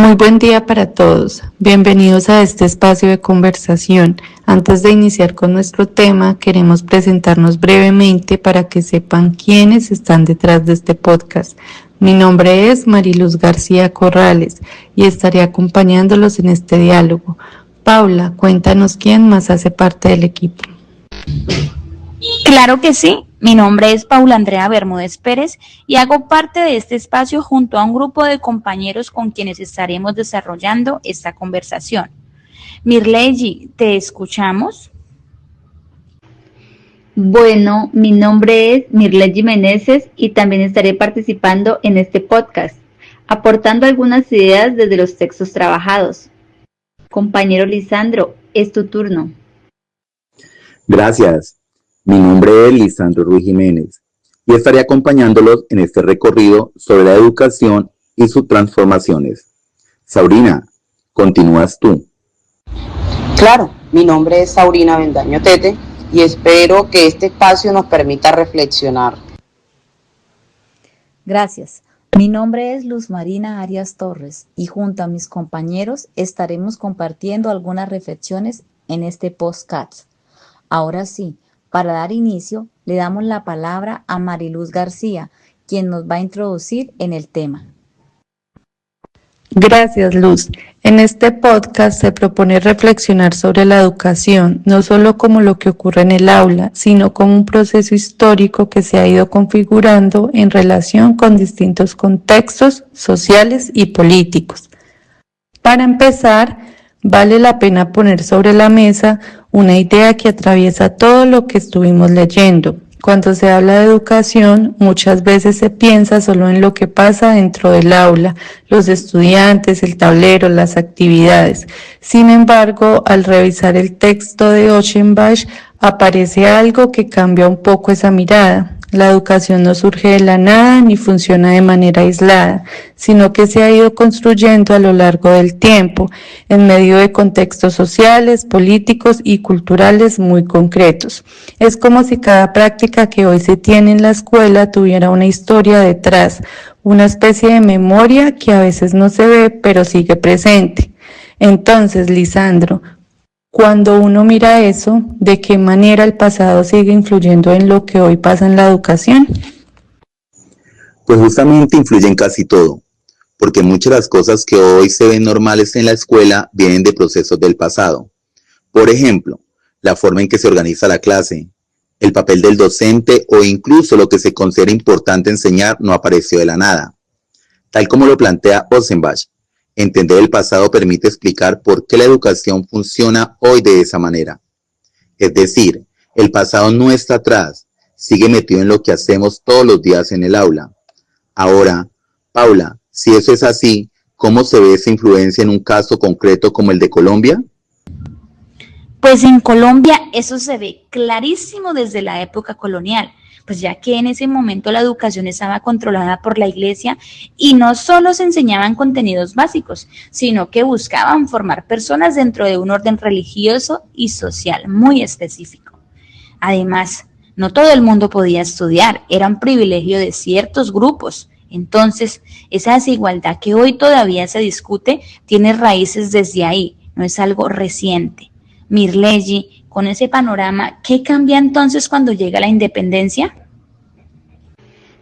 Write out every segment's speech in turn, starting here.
Muy buen día para todos. Bienvenidos a este espacio de conversación. Antes de iniciar con nuestro tema, queremos presentarnos brevemente para que sepan quiénes están detrás de este podcast. Mi nombre es Mariluz García Corrales y estaré acompañándolos en este diálogo. Paula, cuéntanos quién más hace parte del equipo. Claro que sí, mi nombre es Paula Andrea Bermúdez Pérez y hago parte de este espacio junto a un grupo de compañeros con quienes estaremos desarrollando esta conversación. Mirley, ¿te escuchamos? Bueno, mi nombre es Mirley Meneses y también estaré participando en este podcast, aportando algunas ideas desde los textos trabajados. Compañero Lisandro, es tu turno. Gracias. Mi nombre es Lisandro Ruiz Jiménez y estaré acompañándolos en este recorrido sobre la educación y sus transformaciones. Sabrina, continúas tú. Claro, mi nombre es Sabrina Bendaño Tete y espero que este espacio nos permita reflexionar. Gracias. Mi nombre es Luz Marina Arias Torres y junto a mis compañeros estaremos compartiendo algunas reflexiones en este podcast. Ahora sí, para dar inicio, le damos la palabra a Mariluz García, quien nos va a introducir en el tema. Gracias, Luz. En este podcast se propone reflexionar sobre la educación, no solo como lo que ocurre en el aula, sino como un proceso histórico que se ha ido configurando en relación con distintos contextos sociales y políticos. Para empezar, vale la pena poner sobre la mesa una idea que atraviesa todo lo que estuvimos leyendo. Cuando se habla de educación, muchas veces se piensa solo en lo que pasa dentro del aula, los estudiantes, el tablero, las actividades. Sin embargo, al revisar el texto de Ochsenbach, aparece algo que cambia un poco esa mirada. La educación no surge de la nada ni funciona de manera aislada, sino que se ha ido construyendo a lo largo del tiempo, en medio de contextos sociales, políticos y culturales muy concretos. Es como si cada práctica que hoy se tiene en la escuela tuviera una historia detrás, una especie de memoria que a veces no se ve, pero sigue presente. Entonces, Lisandro, cuando uno mira eso, ¿de qué manera el pasado sigue influyendo en lo que hoy pasa en la educación? Pues justamente influye en casi todo, porque muchas de las cosas que hoy se ven normales en la escuela vienen de procesos del pasado. Por ejemplo, la forma en que se organiza la clase, el papel del docente o incluso lo que se considera importante enseñar no apareció de la nada. Tal como lo plantea Ochsenbach, entender el pasado permite explicar por qué la educación funciona hoy de esa manera. Es decir, el pasado no está atrás, sigue metido en lo que hacemos todos los días en el aula. Ahora, Paula, si eso es así, ¿cómo se ve esa influencia en un caso concreto como el de Colombia? Pues en Colombia eso se ve clarísimo desde la época colonial, pues ya que en ese momento la educación estaba controlada por la iglesia y no solo se enseñaban contenidos básicos, sino que buscaban formar personas dentro de un orden religioso y social muy específico. Además, no todo el mundo podía estudiar, era un privilegio de ciertos grupos. Entonces, esa desigualdad que hoy todavía se discute tiene raíces desde ahí, no es algo reciente. Mirley, con ese panorama, ¿qué cambia entonces cuando llega la independencia?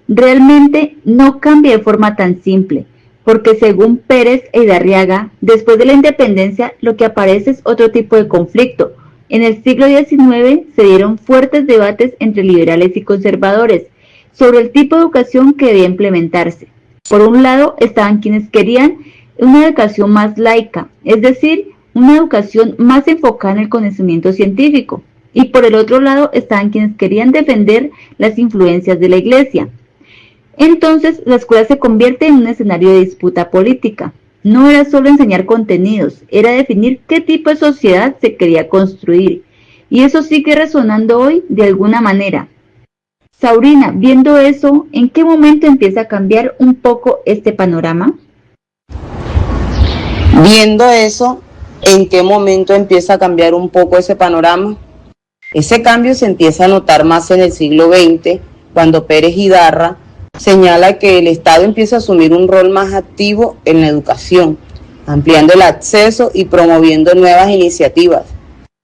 Realmente no cambia de forma tan simple, porque según Pérez e Idarriaga, después de la independencia lo que aparece es otro tipo de conflicto. En el siglo XIX se dieron fuertes debates entre liberales y conservadores sobre el tipo de educación que debía implementarse. Por un lado estaban quienes querían una educación más laica, es decir, una educación más enfocada en el conocimiento científico, y por el otro lado estaban quienes querían defender las influencias de la iglesia. Entonces la escuela se convierte en un escenario de disputa política. No era solo enseñar contenidos, era definir qué tipo de sociedad se quería construir, y eso sigue resonando hoy de alguna manera. Sabrina, viendo eso, ¿en qué momento empieza a cambiar un poco este panorama? Viendo eso, ¿en qué momento empieza a cambiar un poco ese panorama? Ese cambio se empieza a notar más en el siglo XX, cuando Pérez Idarra señala que el Estado empieza a asumir un rol más activo en la educación ampliando el acceso y promoviendo nuevas iniciativas.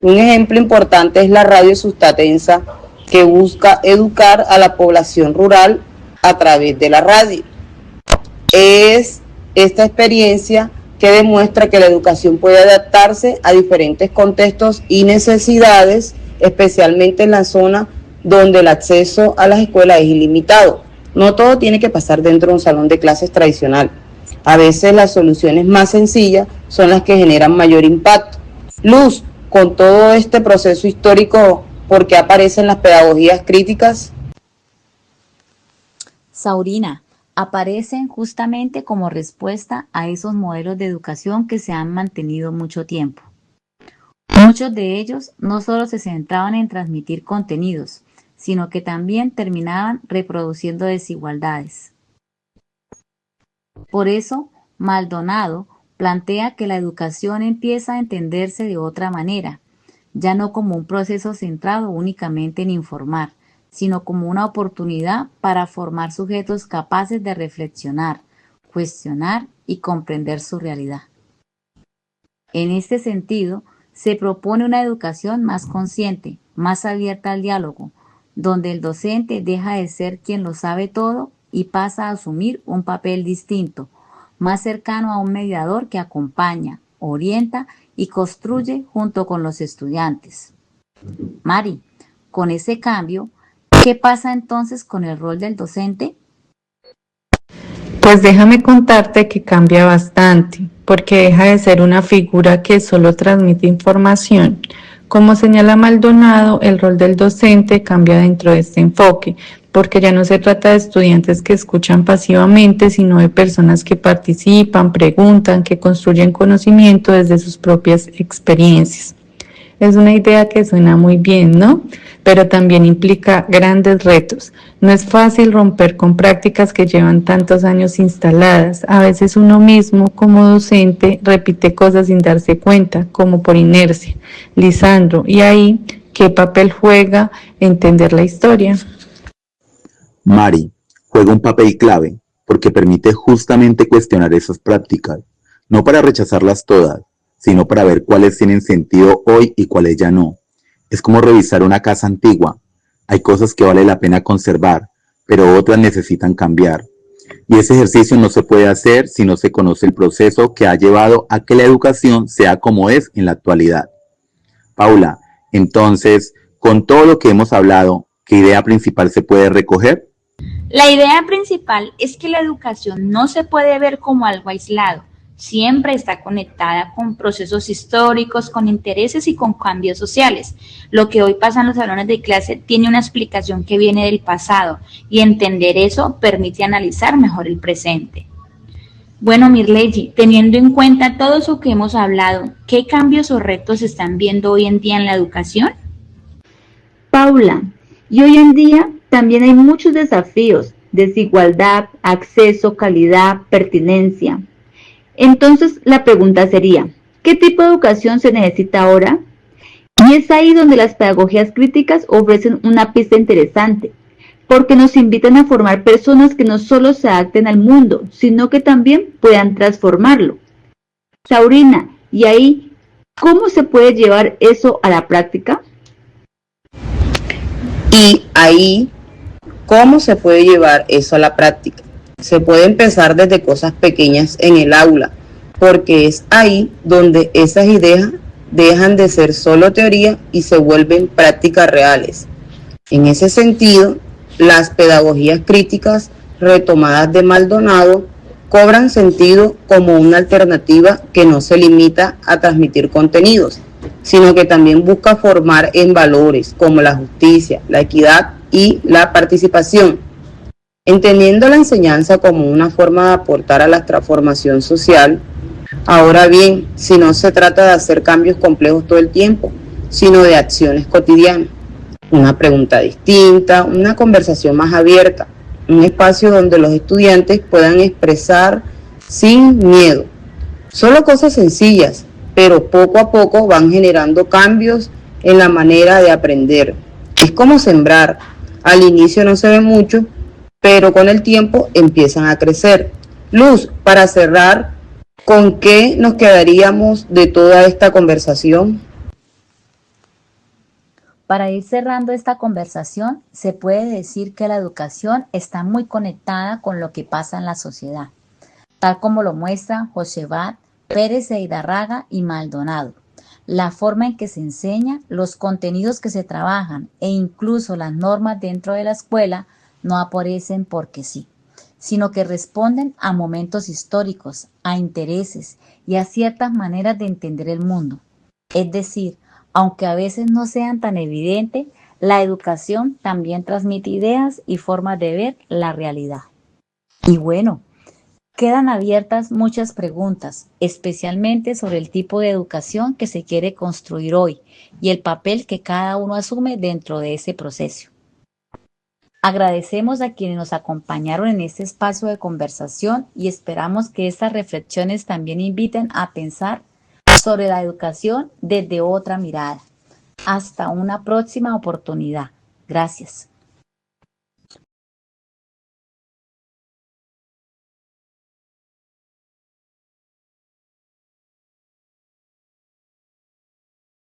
Un ejemplo importante es la Radio Sustatensa, que busca educar a la población rural a través de la radio. Es esta experiencia que demuestra que la educación puede adaptarse a diferentes contextos y necesidades, especialmente en la zona donde el acceso a las escuelas es ilimitado. No todo tiene que pasar dentro de un salón de clases tradicional. A veces las soluciones más sencillas son las que generan mayor impacto. Luz, con todo este proceso histórico, ¿por qué aparecen las pedagogías críticas? Saurina, aparecen justamente como respuesta a esos modelos de educación que se han mantenido mucho tiempo. Muchos de ellos no solo se centraban en transmitir contenidos, sino que también terminaban reproduciendo desigualdades. Por eso, Maldonado plantea que la educación empieza a entenderse de otra manera, ya no como un proceso centrado únicamente en informar, sino como una oportunidad para formar sujetos capaces de reflexionar, cuestionar y comprender su realidad. En este sentido, se propone una educación más consciente, más abierta al diálogo, donde el docente deja de ser quien lo sabe todo y pasa a asumir un papel distinto, más cercano a un mediador que acompaña, orienta y construye junto con los estudiantes. Mari, con ese cambio, ¿qué pasa entonces con el rol del docente? Pues déjame contarte que cambia bastante, porque deja de ser una figura que solo transmite información. Como señala Maldonado, el rol del docente cambia dentro de este enfoque, porque ya no se trata de estudiantes que escuchan pasivamente, sino de personas que participan, preguntan, que construyen conocimiento desde sus propias experiencias. Es una idea que suena muy bien, ¿no? Pero también implica grandes retos. No es fácil romper con prácticas que llevan tantos años instaladas. A veces uno mismo, como docente, repite cosas sin darse cuenta, como por inercia. Lisandro, ¿y ahí qué papel juega entender la historia? Mari, juega un papel clave, porque permite justamente cuestionar esas prácticas, no para rechazarlas todas, sino para ver cuáles tienen sentido hoy y cuáles ya no. Es como revisar una casa antigua. Hay cosas que vale la pena conservar, pero otras necesitan cambiar. Y ese ejercicio no se puede hacer si no se conoce el proceso que ha llevado a que la educación sea como es en la actualidad. Paula, entonces, con todo lo que hemos hablado, ¿qué idea principal se puede recoger? La idea principal es que la educación no se puede ver como algo aislado. Siempre está conectada con procesos históricos, con intereses y con cambios sociales. Lo que hoy pasa en los salones de clase tiene una explicación que viene del pasado y entender eso permite analizar mejor el presente. Bueno, Mirley, teniendo en cuenta todo eso que hemos hablado, ¿qué cambios o retos se están viendo hoy en día en la educación? Paula, y hoy en día también hay muchos desafíos: desigualdad, acceso, calidad, pertinencia. Entonces la pregunta sería, ¿qué tipo de educación se necesita ahora? Y es ahí donde las pedagogías críticas ofrecen una pista interesante, porque nos invitan a formar personas que no solo se adapten al mundo, sino que también puedan transformarlo. Saurina, ¿y ahí cómo se puede llevar eso a la práctica? Y ahí, ¿cómo se puede llevar eso a la práctica? Se puede empezar desde cosas pequeñas en el aula, porque es ahí donde esas ideas dejan de ser solo teoría y se vuelven prácticas reales. En ese sentido, las pedagogías críticas retomadas de Maldonado cobran sentido como una alternativa que no se limita a transmitir contenidos, sino que también busca formar en valores como la justicia, la equidad y la participación. Entendiendo la enseñanza como una forma de aportar a la transformación social. Ahora bien, si no se trata de hacer cambios complejos todo el tiempo, sino de acciones cotidianas, una pregunta distinta, una conversación más abierta, un espacio donde los estudiantes puedan expresar sin miedo. Solo cosas sencillas, pero poco a poco van generando cambios en la manera de aprender. Es como sembrar. Al inicio no se ve mucho, pero con el tiempo empiezan a crecer. Luz, para cerrar, ¿Con qué nos quedaríamos de toda esta conversación? Para ir cerrando esta conversación, se puede decir que la educación está muy conectada con lo que pasa en la sociedad, tal como lo muestran Josebat, Pérez e Hidárraga y Maldonado. La forma en que se enseña, los contenidos que se trabajan e incluso las normas dentro de la escuela no aparecen porque sí, sino que responden a momentos históricos, a intereses y a ciertas maneras de entender el mundo. Es decir, aunque a veces no sean tan evidentes, la educación también transmite ideas y formas de ver la realidad. Y bueno, quedan abiertas muchas preguntas, especialmente sobre el tipo de educación que se quiere construir hoy y el papel que cada uno asume dentro de ese proceso. Agradecemos a quienes nos acompañaron en este espacio de conversación y esperamos que estas reflexiones también inviten a pensar sobre la educación desde otra mirada. Hasta una próxima oportunidad. Gracias.